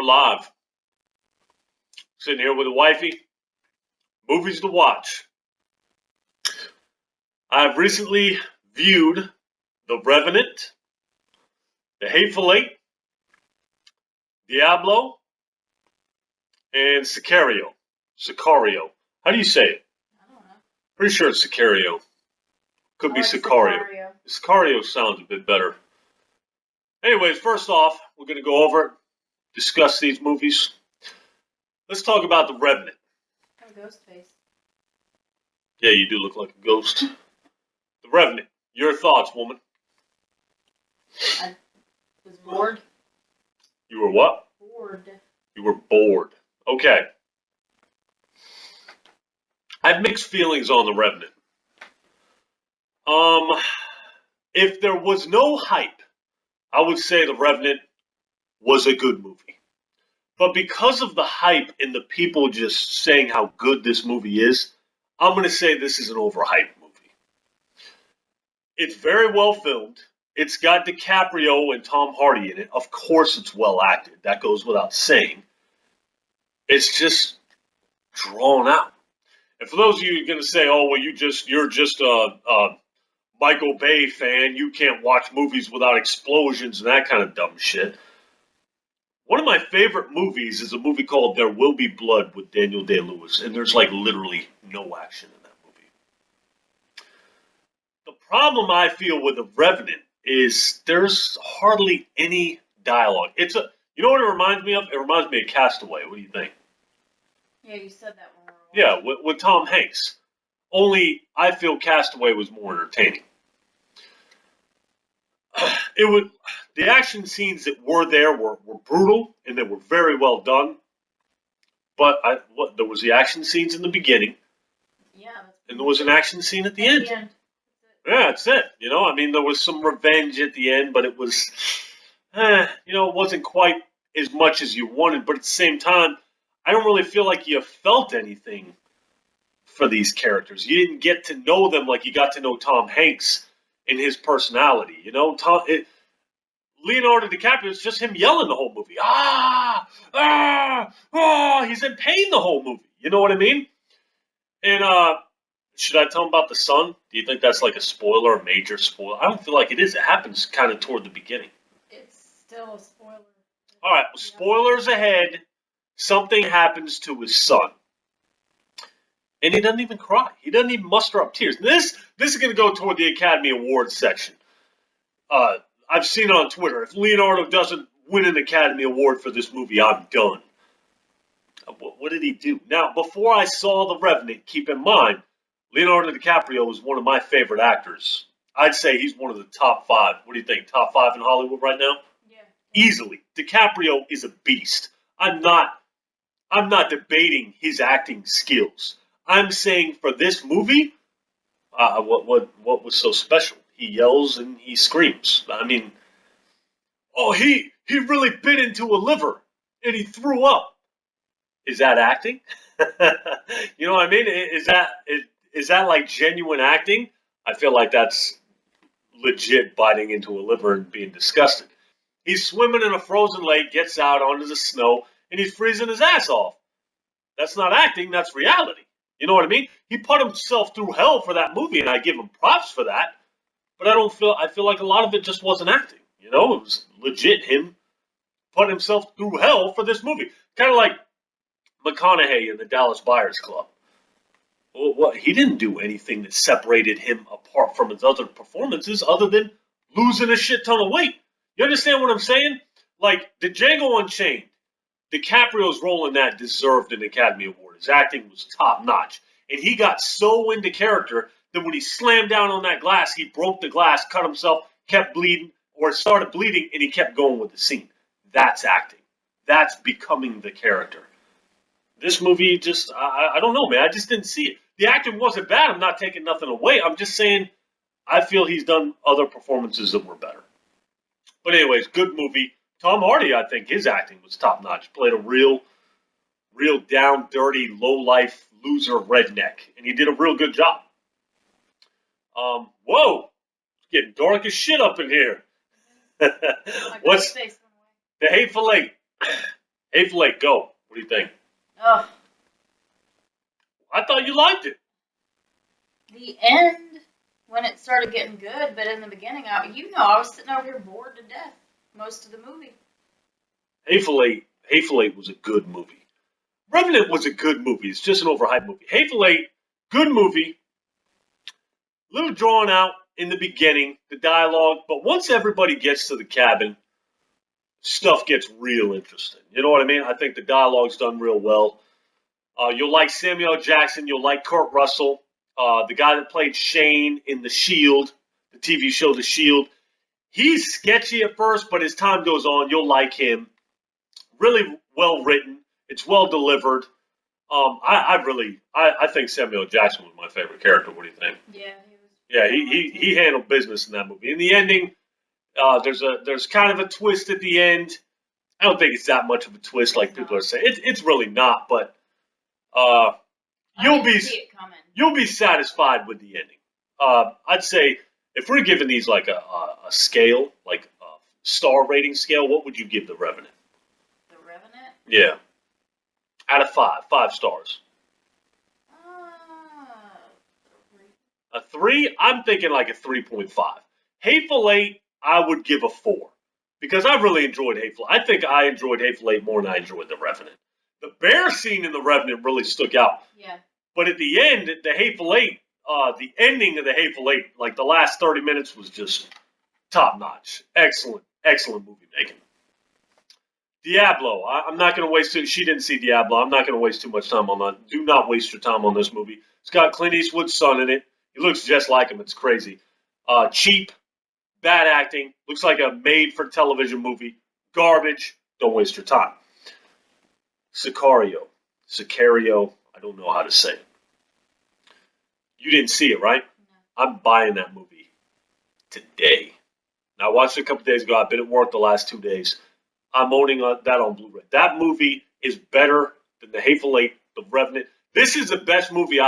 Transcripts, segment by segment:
live. Sitting here with a wifey. Movies to watch. I've recently viewed The Revenant, The Hateful Eight, Diablo, and Sicario. Sicario. How do you say it? I don't know. Pretty sure it's Sicario. Could be like Sicario. Sicario. Sicario sounds a bit better. Anyways, first off, we're going to go over it, discuss these movies. Let's talk about The Revenant. Have a ghost face. Yeah, you do look like a ghost. The Revenant. Your thoughts, woman? I was bored. You were what? Bored. You were bored. Okay. I have mixed feelings on The Revenant. If there was no hype, I would say The Revenant was a good movie. But because of the hype and the people just saying how good this movie is, I'm going to say this is an overhyped movie. It's very well filmed. It's got DiCaprio and Tom Hardy in it. Of course it's well acted. That goes without saying. It's just drawn out. And for those of you who are going to say, oh, well, you're just a Michael Bay fan, you can't watch movies without explosions and that kind of dumb shit. One of my favorite movies is a movie called There Will Be Blood with Daniel Day-Lewis, and there's like literally no action in that movie. The problem I feel with The Revenant is there's hardly any dialogue. You know what it reminds me of? It reminds me of Castaway. What do you think? Yeah, you said that when we were Yeah, with Tom Hanks. Only I feel Castaway was more entertaining. The action scenes that were there were brutal and they were very well done. But there was the action scenes in the beginning, Yeah. and there was an action scene at the end. Yeah, that's it. I mean, there was some revenge at the end, but it was, it wasn't quite as much as you wanted. But at the same time, I don't really feel like you felt anything for these characters. You didn't get to know them like you got to know Tom Hanks and his personality. Leonardo DiCaprio, it's just him yelling the whole movie. He's in pain the whole movie. You know what I mean? And should I tell him about the son? Do you think that's like a spoiler, a major spoiler? I don't feel like it is. It happens kind of toward the beginning. It's still a spoiler. All right, spoilers ahead. Something happens to his son. And he doesn't even cry. He doesn't even muster up tears. This is going to go toward the Academy Awards section. I've seen it on Twitter. If Leonardo doesn't win an Academy Award for this movie, I'm done. What did he do? Now, before I saw The Revenant, keep in mind, Leonardo DiCaprio is one of my favorite actors. I'd say he's one of the top 5. What do you think? Top 5 in Hollywood right now? Yeah. Easily. DiCaprio is a beast. I'm not debating his acting skills. I'm saying for this movie, what was so special? He yells and he screams. I mean, he really bit into a liver and he threw up. Is that acting? You know what I mean? Is that like genuine acting? I feel like that's legit biting into a liver and being disgusted. He's swimming in a frozen lake, gets out onto the snow, and he's freezing his ass off. That's not acting, that's reality. You know what I mean? He put himself through hell for that movie, and I give him props for that. But I feel like a lot of it just wasn't acting. It was legit him putting himself through hell for this movie. Kind of like McConaughey in the Dallas Buyers Club. Well, he didn't do anything that separated him apart from his other performances other than losing a shit ton of weight. You understand what I'm saying? Like, the Django Unchained, DiCaprio's role in that deserved an Academy Award. His acting was top notch. And he got so into character that when he slammed down on that glass, he broke the glass, cut himself, kept bleeding, or started bleeding, and he kept going with the scene. That's acting. That's becoming the character. This movie just, I don't know, man. I just didn't see it. The acting wasn't bad. I'm not taking nothing away. I'm just saying I feel he's done other performances that were better. But anyways, good movie. Tom Hardy, I think his acting was top notch. Played a real down, dirty, low-life loser redneck. And he did a real good job. Whoa! It's getting dark as shit up in here. What's the Hateful Eight? Hateful Eight, go. What do you think? Ugh. I thought you liked it. The end, when it started getting good, but in the beginning, I was sitting over here bored to death most of the movie. Hateful Eight was a good movie. Revenant was a good movie. It's just an overhyped movie. Hateful Eight, good movie. A little drawn out in the beginning, the dialogue, but once everybody gets to the cabin, stuff gets real interesting. You know what I mean? I think the dialogue's done real well. You'll like Samuel L. Jackson. You'll like Kurt Russell, the guy that played Shane in The Shield, the TV show The Shield. He's sketchy at first, but as time goes on, you'll like him. Really well written. It's well delivered. I think Samuel L. Jackson was my favorite character. What do you think? Yeah, he handled business in that movie. In the ending, there's kind of a twist at the end. I don't think it's that much of a twist like people are saying. It's really not, but you'll be satisfied with the ending. I'd say if we're giving these like a scale, like a star rating scale, what would you give The Revenant? The Revenant? Yeah. Out of 5 stars. A 3? I'm thinking like a 3.5. Hateful Eight, I would give a 4. Because I really enjoyed Hateful. I think I enjoyed Hateful Eight more than I enjoyed The Revenant. The bear scene in The Revenant really stuck out. Yeah. But at the end, the Hateful Eight, the ending of the Hateful Eight, like the last 30 minutes was just top notch. Excellent movie making. Diablo. I'm not going to waste it. She didn't see Diablo. I'm not going to waste too much time on that. Do not waste your time on this movie. It's got Clint Eastwood's son in it. He looks just like him. It's crazy. Cheap. Bad acting. Looks like a made-for-television movie. Garbage. Don't waste your time. Sicario. I don't know how to say it. You didn't see it, right? No. I'm buying that movie today. Now, I watched it a couple days ago. I've been at work the last 2 days. I'm owning that on Blu-ray. That movie is better than The Hateful Eight, The Revenant. This is the best movie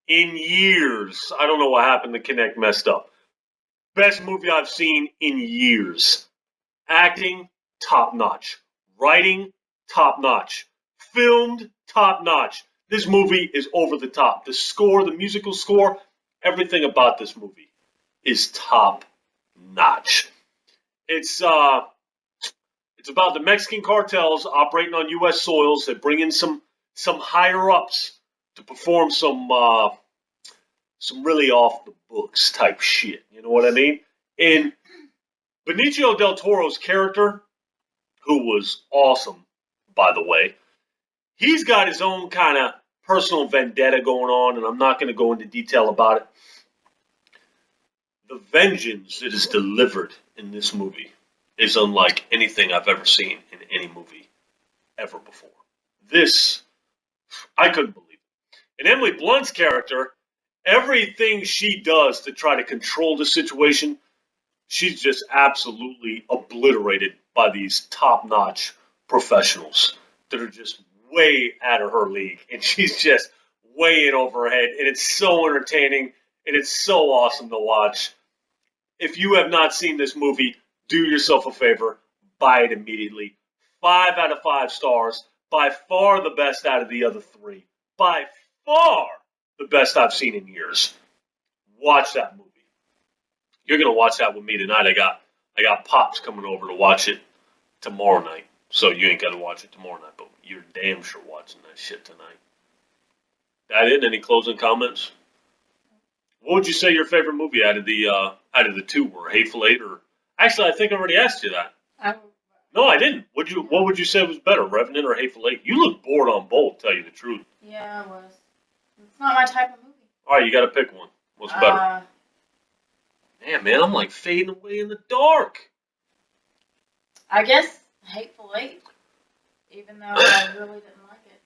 in years. I don't know what happened. The Kinect messed up. Best movie I've seen in years. Acting, top notch. Writing, top notch. Filmed, top notch. This movie is over the top. The score, the musical score, everything about this movie is top notch. It's about the Mexican cartels operating on U.S. soils. They bring in some higher ups to perform some really off the books type shit. You know what I mean? And Benicio del Toro's character, who was awesome, by the way, he's got his own kind of personal vendetta going on, and I'm not going to go into detail about it. The vengeance that is delivered in this movie is unlike anything I've ever seen in any movie ever before. This, I couldn't believe it. And Emily Blunt's character, everything she does to try to control the situation, she's just absolutely obliterated by these top-notch professionals that are just way out of her league. And she's just way in over her head. And it's so entertaining, and it's so awesome to watch. If you have not seen this movie, do yourself a favor, buy it immediately. 5 out of 5 stars. By far the best out of the other 3. By far the best I've seen in years. Watch that movie. You're gonna watch that with me tonight. I got Pops coming over to watch it tomorrow night. So you ain't gotta watch it tomorrow night, but you're damn sure watching that shit tonight. That it? Any closing comments? What would you say your favorite movie out of the 2 were? Hateful Eight or... Actually, I think I already asked you that. No, I didn't. What would you say was better, Revenant or Hateful Eight? You look bored on both, to tell you the truth. Yeah, I was. It's not my type of movie. All right, you got to pick one. What's better? Man, I'm like fading away in the dark. I guess Hateful Eight, even though I really didn't like it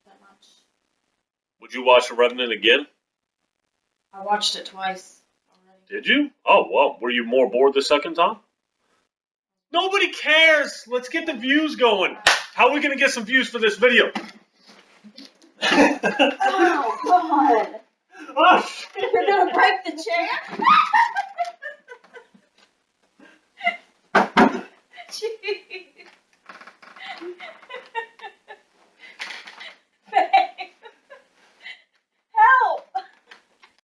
that much. Would you watch The Revenant again? I watched it twice already. Did you? Oh, well, were you more bored the second time? Nobody cares. Let's get the views going. How are we going to get some views for this video? Oh, God. Oh, You're going to break the chair?